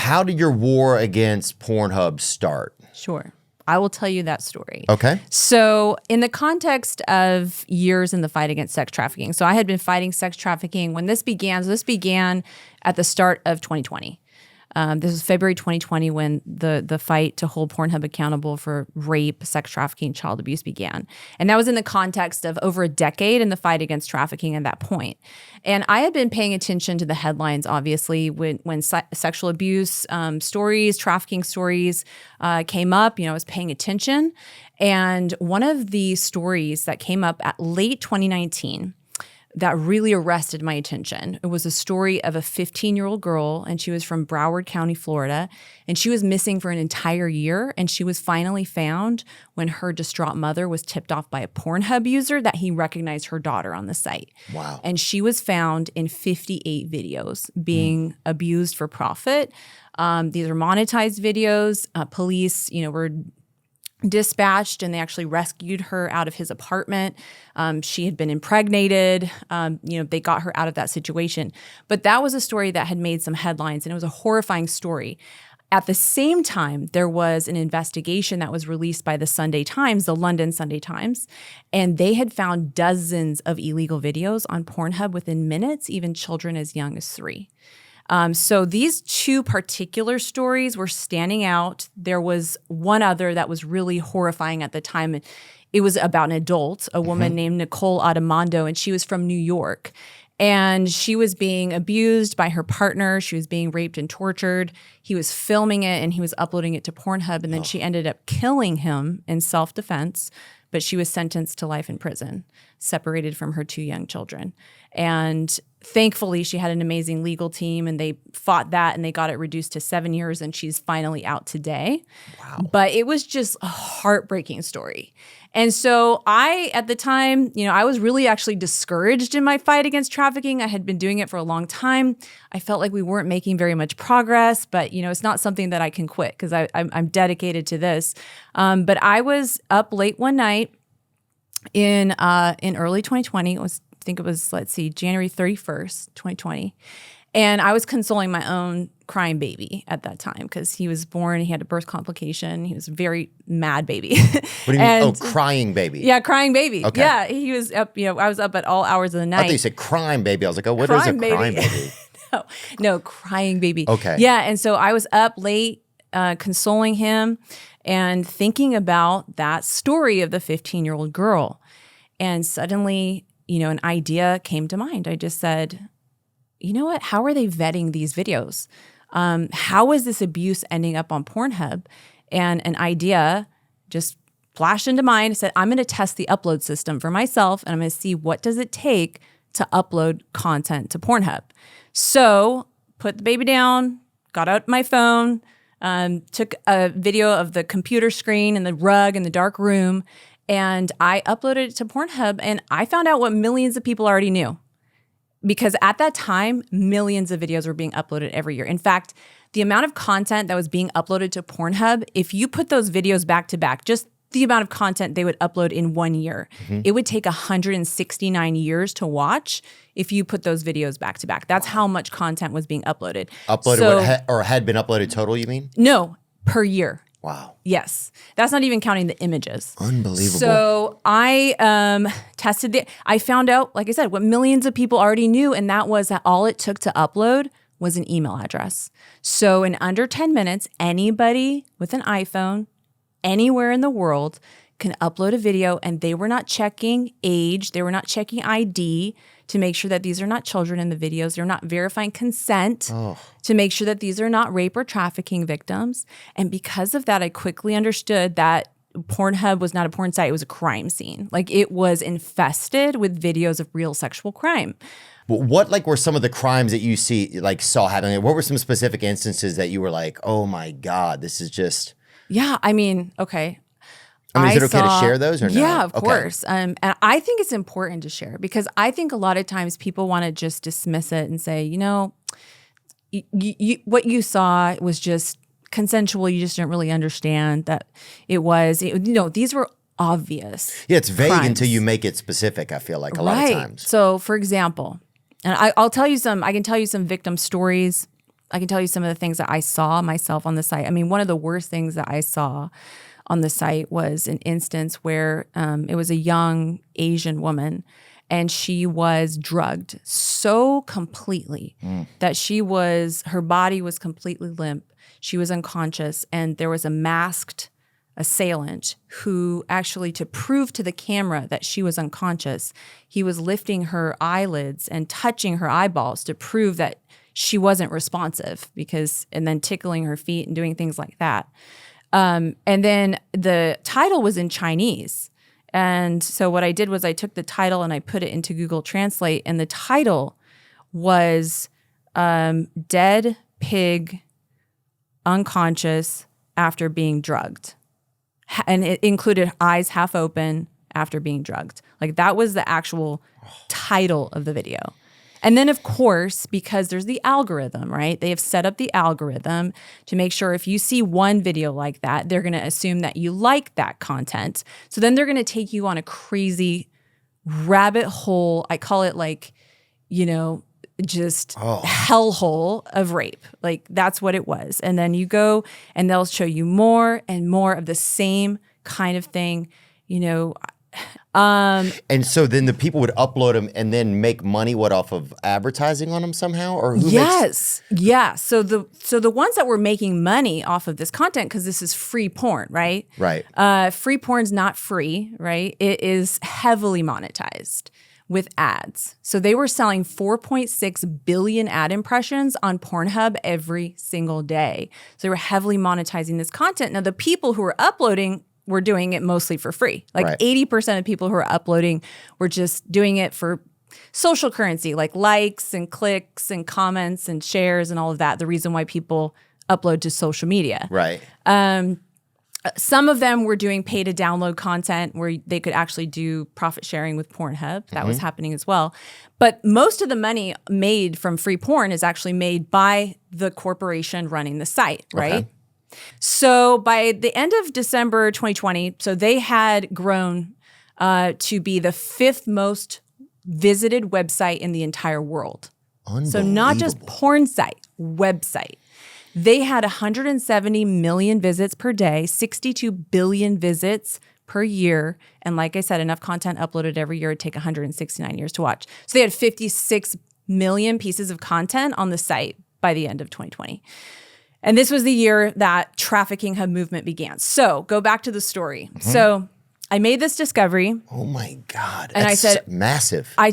how did your war against Pornhub start? Sure. I will tell you that story. Okay. So in the context of years in the fight against sex trafficking, so I had been fighting sex trafficking when this began. So this began at the start of 2020. This was February 2020 when the fight to hold Pornhub accountable for rape, sex trafficking, child abuse began. And that was in the context of over a decade in the fight against trafficking at that point. And I had been paying attention to the headlines, obviously, when sexual abuse stories, trafficking stories came up. I was paying attention. And one of the stories that came up at late 2019 that really arrested my attention. It was a story of a 15-year-old girl, and she was from Broward County, Florida, and she was missing for an entire year, and she was finally found when her distraught mother was tipped off by a Pornhub user that he recognized her daughter on the site. Wow. And she was found in 58 videos being abused for profit. These are monetized videos. Police, were dispatched, and they actually rescued her out of his apartment. She had been impregnated. They got her out of that situation. But that was a story that had made some headlines, and it was a horrifying story. At the same time, there was an investigation that was released by the Sunday Times, the London Sunday Times, and they had found dozens of illegal videos on Pornhub within minutes, even children as young as 3. So these two particular stories were standing out. There was one other that was really horrifying at the time. It was about an adult, a woman named Nicole Adamando, and she was from New York. And she was being abused by her partner. She was being raped and tortured. He was filming it, and he was uploading it to Pornhub. And then she ended up killing him in self-defense. But she was sentenced to life in prison, separated from her 2 young children. And thankfully, she had an amazing legal team, and they fought that, and they got it reduced to 7 years, and she's finally out today. Wow. But it was just a heartbreaking story. And so at the time, I was really actually discouraged in my fight against trafficking. I had been doing it for a long time. I felt like we weren't making very much progress, but, it's not something that I can quit because I'm dedicated to this. But I was up late one night in early 2020. I think it was, January 31st, 2020. And I was consoling my own crying baby at that time because he was born. He had a birth complication. He was a very mad baby. What do you mean? Oh, crying baby. Yeah, crying baby. Okay. Yeah, he was up. I was up at all hours of the night. I thought you said crime baby. I was like, oh, what is a crying baby? No, crying baby. Okay. Yeah, and so I was up late consoling him and thinking about that story of the 15-year-old girl. And suddenly, an idea came to mind. I just said, you know what? How are they vetting these videos? How is this abuse ending up on Pornhub? And an idea just flashed into mind. I said, I'm going to test the upload system for myself, and I'm going to see what does it take to upload content to Pornhub. So put the baby down, got out my phone, took a video of the computer screen and the rug in the dark room, and I uploaded it to Pornhub, and I found out what millions of people already knew. Because at that time, millions of videos were being uploaded every year. In fact, the amount of content that was being uploaded to Pornhub, if you put those videos back to back, just the amount of content they would upload in 1 year, it would take 169 years to watch if you put those videos back to back. That's how much content was being uploaded. Or had been uploaded total, you mean? No, per year. Wow. Yes. That's not even counting the images. Unbelievable. So I tested it. I found out, like I said, what millions of people already knew, and that was that all it took to upload was an email address. So in under 10 minutes, anybody with an iPhone, anywhere in the world, can upload a video, and they were not checking age. They were not checking ID to make sure that these are not children in the videos. They're not verifying consent to make sure that these are not rape or trafficking victims. And because of that, I quickly understood that Pornhub was not a porn site. It was a crime scene. Like, it was infested with videos of real sexual crime. What were some of the crimes that you saw happening? What were some specific instances that you were like, oh my God, this is just... Yeah, I mean, okay. Is it okay to share those or no? Yeah, of course. And I think it's important to share because I think a lot of times people want to just dismiss it and say, what you saw was just consensual. You just didn't really understand that it was. These were obvious. Yeah, it's vague crimes. until you make it specific, I feel like, a lot of times. So, for example, and I can tell you some victim stories. I can tell you some of the things that I saw myself on the site. I mean, one of the worst things that I saw on the site was an instance where it was a young Asian woman, and she was drugged so completely that her body was completely limp. She was unconscious, and there was a masked assailant who actually, to prove to the camera that she was unconscious, he was lifting her eyelids and touching her eyeballs to prove that she wasn't responsive, and then tickling her feet and doing things like that. And then the title was in Chinese. And so what I did was I took the title and I put it into Google Translate, and the title was Dead Pig Unconscious After Being Drugged. And it included eyes half open after being drugged. Like, that was the actual title of the video. And then, of course, because there's the algorithm, right? They have set up the algorithm to make sure if you see one video like that, they're going to assume that you like that content. So then they're going to take you on a crazy rabbit hole. I call it just hellhole of rape. Like, that's what it was. And then you go and they'll show you more and more of the same kind of thing, And so then the people would upload them and then make money off of advertising on them somehow, or who Yes. Yeah. So the ones that were making money off of this content, because this is free porn, right? Right. Free porn's not free, right? It is heavily monetized with ads. So they were selling 4.6 billion ad impressions on Pornhub every single day. So they were heavily monetizing this content. Now, the people who were uploading were doing it mostly for free. Like 80% of people who are uploading were just doing it for social currency, like likes and clicks and comments and shares and all of that. The reason why people upload to social media. Right. Some of them were doing pay to download content where they could actually do profit sharing with Pornhub. That was happening as well. But most of the money made from free porn is actually made by the corporation running the site, right? Okay. So by the end of December 2020, so they had grown to be the 5th most visited website in the entire world. So not just porn site, website. They had 170 million visits per day, 62 billion visits per year. And like I said, enough content uploaded every year would take 169 years to watch. So they had 56 million pieces of content on the site by the end of 2020. And this was the year that TraffickingHub movement began. So go back to the story. So I made this discovery. Oh my God. And I said, massive. I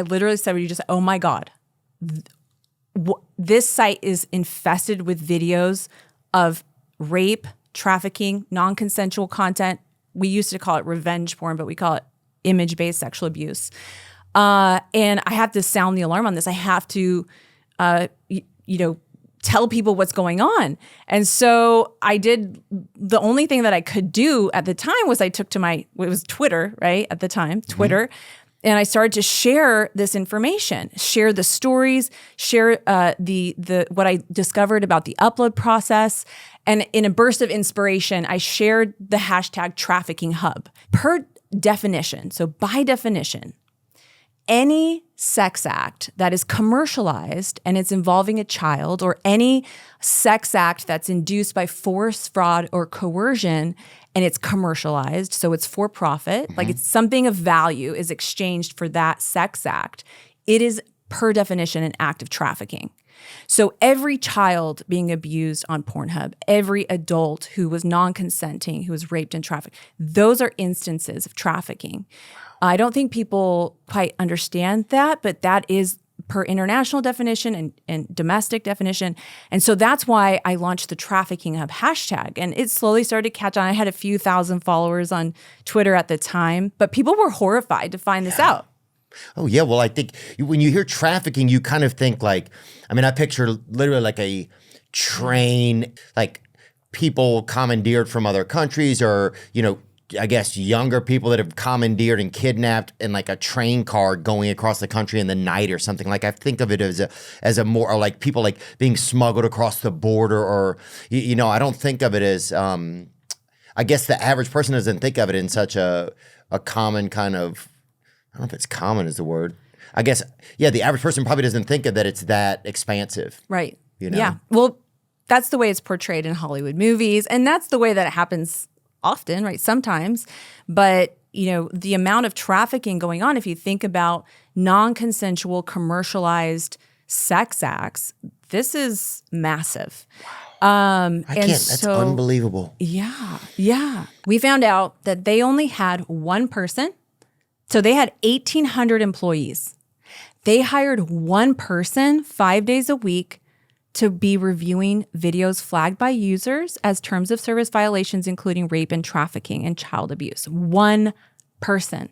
literally said what you just said. Oh my God. This site is infested with videos of rape, trafficking, non-consensual content. We used to call it revenge porn, but we call it image-based sexual abuse. And I have to sound the alarm on this. I have to, tell people what's going on. And so I did, the only thing that I could do at the time was I took to it was Twitter, right? At the time, Twitter. And I started to share this information, share the stories, share the what I discovered about the upload process. And in a burst of inspiration, I shared the hashtag TraffickingHub. Per definition, so by definition, any sex act that is commercialized and it's involving a child, or any sex act that's induced by force, fraud, or coercion, and it's commercialized, so it's for profit, like it's something of value is exchanged for that sex act, it is per definition an act of trafficking. So every child being abused on Pornhub, every adult who was non-consenting, who was raped and trafficked, those are instances of trafficking. I don't think people quite understand that, but that is per international definition and domestic definition. And so that's why I launched the TraffickingHub hashtag. And it slowly started to catch on. I had a few thousand followers on Twitter at the time, but people were horrified to find this out. Oh, yeah. Well, I think when you hear trafficking, you kind of think I picture literally like a train, like people commandeered from other countries, or, I guess younger people that have commandeered and kidnapped in like a train car going across the country in the night or something. Like, I think of it as a more, or like people like being smuggled across the border, or, I don't think of it as, I guess the average person doesn't think of it in such a common kind of, I don't know if it's common is the word. I guess, yeah, the average person probably doesn't think of that it's that expansive. Right. Yeah. Well, that's the way it's portrayed in Hollywood movies. And that's the way that it happens often, right? Sometimes. But, the amount of trafficking going on, if you think about non-consensual commercialized sex acts, this is massive. That's unbelievable. Yeah. Yeah. We found out that they only had one person. So they had 1,800 employees. They hired one person 5 days a week to be reviewing videos flagged by users as terms of service violations, including rape and trafficking and child abuse. One person.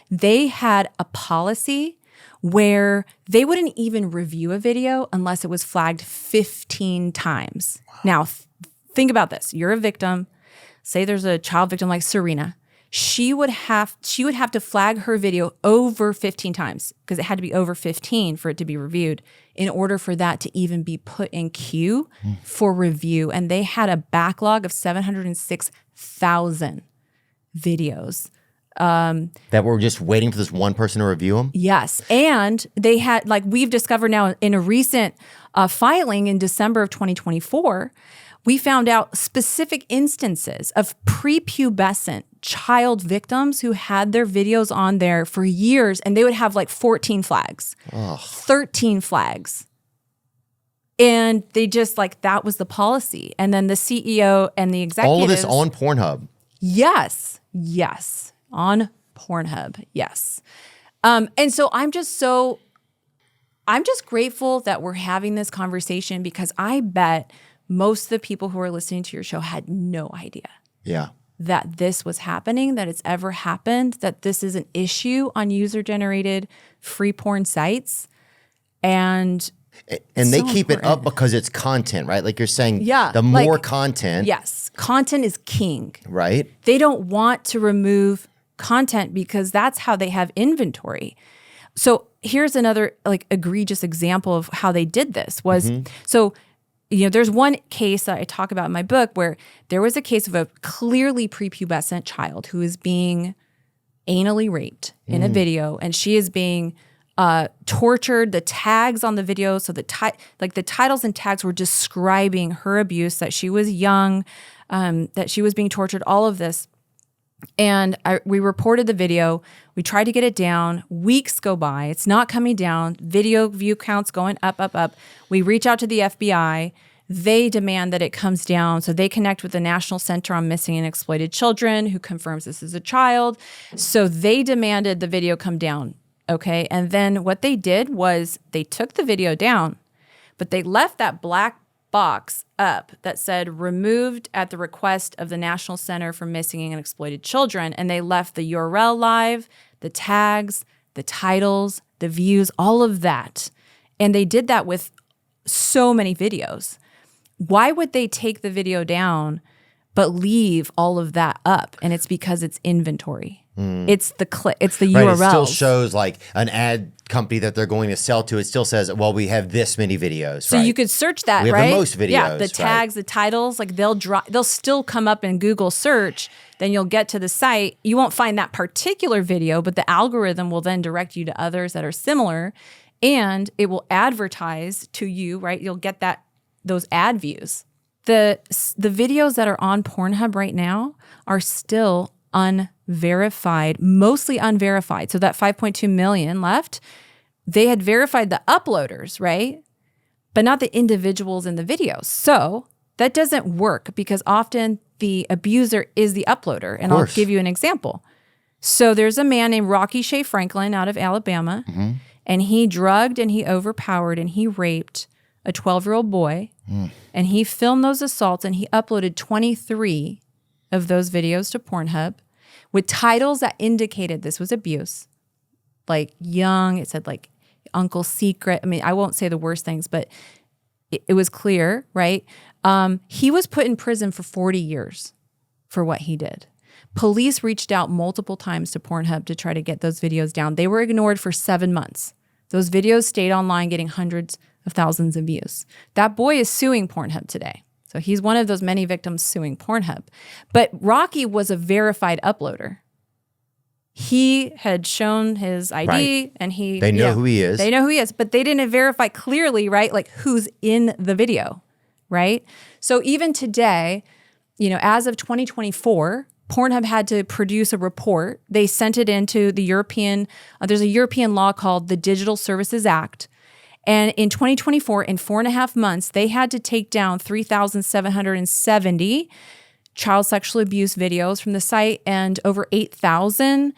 They had a policy where they wouldn't even review a video unless it was flagged 15 times. Wow. Now, think about this. You're a victim. Say there's a child victim like Serena. She would have to flag her video over 15 times because it had to be over 15 for it to be reviewed in order for that to even be put in queue for review. And they had a backlog of 706,000 videos. That were just waiting for this one person to review them? Yes. And they had, like we've discovered now in a recent filing in December of 2024, we found out specific instances of prepubescent child victims who had their videos on there for years, and they would have like 14 flags, 13 flags. And they just that was the policy. And then the CEO and the executives. All of this on Pornhub. Yes. On Pornhub. Yes. And so I'm just grateful that we're having this conversation because I bet most of the people who are listening to your show had no idea that this was happening, that it's ever happened, that this is an issue on user-generated free porn sites. And they keep it up because it's content, right? Like you're saying, the more content. Yes. Content is king. Right. They don't want to remove content because that's how they have inventory. So here's another egregious example of how they did this was, there's one case that I talk about in my book where there was a case of a clearly prepubescent child who is being anally raped in a video, and she is being tortured. The tags on the video, so the titles and tags were describing her abuse, that she was young, that she was being tortured, all of this. And we reported the video. We tried to get it down. Weeks go by. It's not coming down. Video view counts going up. We reach out to the FBI. They demand that it comes down. So they connect with the National Center on Missing and Exploited Children, who confirms this is a child. So they demanded the video come down. Okay. And then what they did was they took the video down, but they left that black box up that said removed at the request of the National Center for Missing and Exploited Children. And they left the URL live, the tags, the titles, the views, all of that. And they did that with so many videos. Why would they take the video down but leave all of that up? And it's because it's inventory. It's the URL. It still shows like an ad company that they're going to sell to. It still says, well, we have this many videos. So you could search that, we have right? the most videos. Yeah, the tags, the titles, they'll still come up in Google search. Then you'll get to the site. You won't find that particular video, but the algorithm will then direct you to others that are similar, and it will advertise to you, right? You'll get those ad views. The videos that are on Pornhub right now are still unverified, mostly unverified. So that 5.2 million left, they had verified the uploaders, right? But not the individuals in the videos. So that doesn't work because often the abuser is the uploader. And I'll give you an example. So there's a man named Rocky Shea Franklin out of Alabama, and he drugged and he overpowered and he raped a 12-year-old boy, and he filmed those assaults and he uploaded 23 of those videos to Pornhub with titles that indicated this was abuse. Like young, it said like Uncle Secret. I mean, I won't say the worst things, but it was clear, right? He was put in prison for 40 years for what he did. Police reached out multiple times to Pornhub to try to get those videos down. They were ignored for 7 months. Those videos stayed online getting hundreds of thousands of views. That boy is suing Pornhub today. So he's one of those many victims suing Pornhub. But Rocky was a verified uploader. He had shown his ID Right. and They know who he is. They know who he is, but they didn't verify clearly, right? Like who's in the video, right? So even today, as of 2024, Pornhub had to produce a report. They sent it into the European, there's a European law called the Digital Services Act. And in 2024, in 4.5 months, they had to take down 3,770 child sexual abuse videos from the site and over 8,000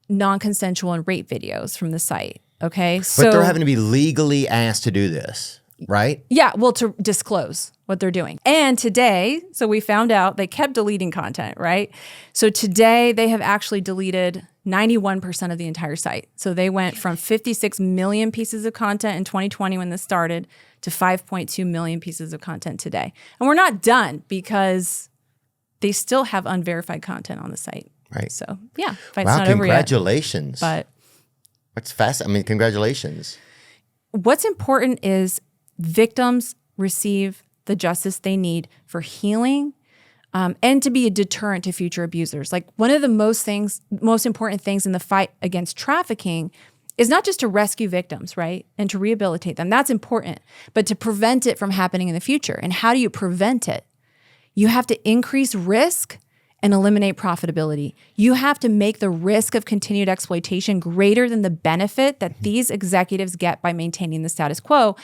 non-consensual and rape videos from the site. Okay. But they're having to be legally asked to do this, right? Yeah, well, to disclose what they're doing. And today, so we found out they kept deleting content, right? So today they have actually deleted 91% of the entire site. So they went from 56 million pieces of content in 2020 when this started to 5.2 million pieces of content today. And we're not done because they still have unverified content on the site. Right. So, yeah, fight's Wow, not over yet. congratulations. But That's fast. I mean, congratulations. what's important is victims receive the justice they need for healing and to be a deterrent to future abusers. Like one of the most important things in the fight against trafficking is not just to rescue victims, right? And to rehabilitate them. That's important, but to prevent it from happening in the future. And how do you prevent it? You have to increase risk and eliminate profitability. You have to make the risk of continued exploitation greater than the benefit that these executives get by maintaining the status quo.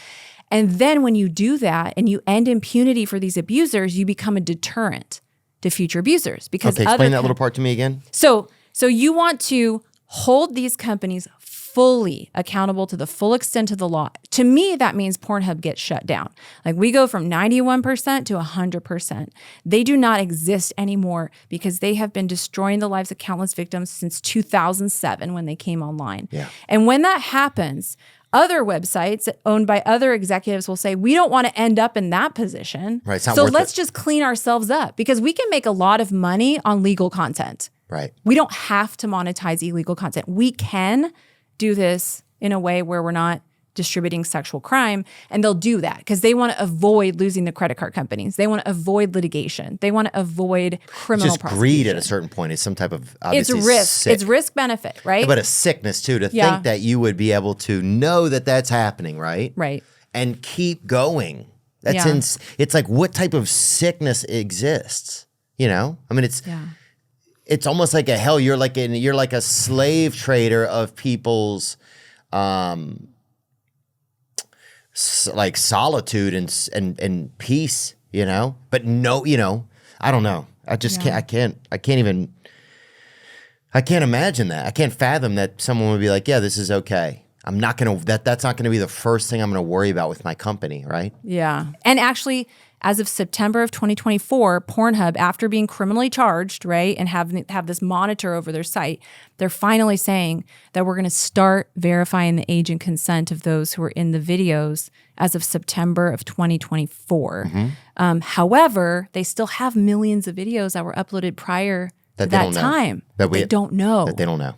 And then when you do that and you end impunity for these abusers, you become a deterrent to future abusers. Because Okay, explain that little part to me again. So you want to hold these companies fully accountable to the full extent of the law. To me, that means Pornhub gets shut down. Like we go from 91% to 100%. They do not exist anymore because they have been destroying the lives of countless victims since 2007 when they came online. Yeah. And when that happens, other websites owned by other executives will say, we don't want to end up in that position. Right, it's not so worth let's it. just clean ourselves up because we can make a lot of money on legal content. Right. We don't have to monetize illegal content. We can do this in a way where we're not distributing sexual crime. And they'll do that because they want to avoid losing the credit card companies. They want to avoid litigation. They want to avoid criminal Just prosecution. greed at a certain point is some type of It's obviously risk. sick. It's risk benefit, right? But a sickness too, to Yeah. think that you would be able to know that that's happening, right? Right. And keep going. That's Yeah. it's like what type of sickness exists? I mean, it's almost like a hell. You're like a slave trader of people's like solitude and peace, But no, I don't know. I just can't imagine that. I can't fathom that someone would be like, yeah, this is okay. I'm not going to, that's not going to be the first thing I'm going to worry about with my company, right? Yeah. And actually, as of September of 2024, Pornhub, after being criminally charged, right, and have this monitor over their site, they're finally saying that we're going to start verifying the age and consent of those who are in the videos as of September of 2024. However, they still have millions of videos that were uploaded prior to that time that they don't know. That they don't know.